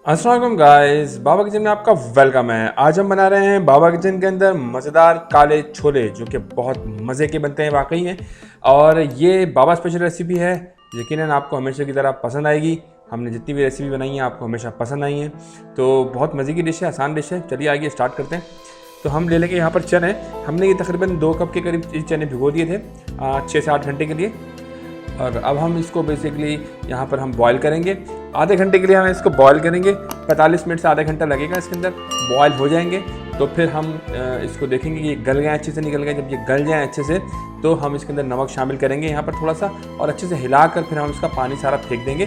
अस्सलाम वालेकुम गाइस, बाबा किचन में आपका वेलकम है। आज हम बना रहे हैं बाबा किचन के अंदर मज़ेदार काले छोले, जो कि बहुत मज़े के बनते हैं वाकई में। और ये बाबा स्पेशल रेसिपी है, यकीनन आपको हमेशा की तरह पसंद आएगी। हमने जितनी भी रेसिपी बनाई है आपको हमेशा पसंद आई हैं, तो बहुत मज़े की डिश है, आसान डिश है। चलिए आइए स्टार्ट करते हैं। तो हम ले लेंगे यहाँ पर चने। हमने ये तकरीबन 2 कप के करीब चने भिगो दिए थे 6 से 8 घंटे के लिए। और अब हम इसको बेसिकली यहाँ पर हम बॉईल करेंगे। आधे घंटे के लिए हम इसको बॉईल करेंगे। 45 मिनट से आधा घंटा लगेगा इसके अंदर। बॉईल हो जाएंगे तो फिर हम इसको देखेंगे कि ये गल गए, अच्छे से निकल गए। जब ये गल जाएँ अच्छे से तो हम इसके अंदर नमक शामिल करेंगे यहाँ पर थोड़ा सा, और अच्छे से हिलाकर फिर हम इसका पानी सारा फेंक देंगे।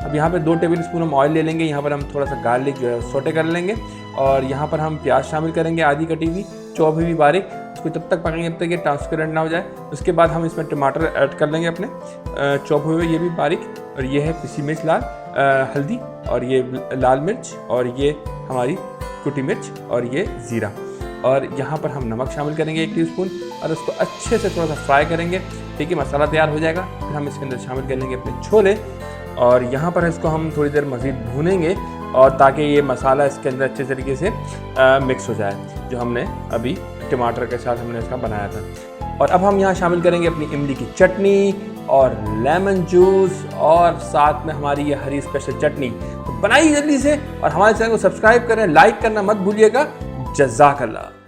अब यहाँ पे 2 टेबल स्पून हम ऑयल ले लेंगे। यहाँ पर हम थोड़ा सा गार्लिक जो है सोटे कर लेंगे, और यहाँ पर हम प्याज शामिल करेंगे, आधी कटी हुई, चॉप हुई बारीक। उसको तब तक पकाएंगे जब तक ये ट्रांसपेरेंट ना हो जाए। उसके बाद हम इसमें टमाटर ऐड कर लेंगे अपने चॉप हुए, ये भी बारीक। और ये है पिसी मिर्च लाल, हल्दी, और ये लाल मिर्च, और ये हमारी कुटी मिर्च, और ये ज़ीरा। और यहाँ पर हम नमक शामिल करेंगे 1 टीस्पून, और उसको अच्छे से थोड़ा सा फ्राई करेंगे। ठीक है, मसाला तैयार हो जाएगा। फिर हम इसके अंदर शामिल कर लेंगे अपने छोले, और यहाँ पर इसको हम थोड़ी देर मज़ीद भूनेंगे, और ताकि ये मसाला इसके अंदर अच्छे तरीके से मिक्स हो जाए, जो हमने अभी टमाटर के साथ हमने इसका बनाया था। और अब हम यहाँ शामिल करेंगे अपनी इमली की चटनी और लेमन जूस, और साथ में हमारी ये हरी स्पेशल चटनी। तो बनाइए जल्दी से, और हमारे चैनल को सब्सक्राइब करें, लाइक करना मत भूलिएगा। जज़ाकल्लाह।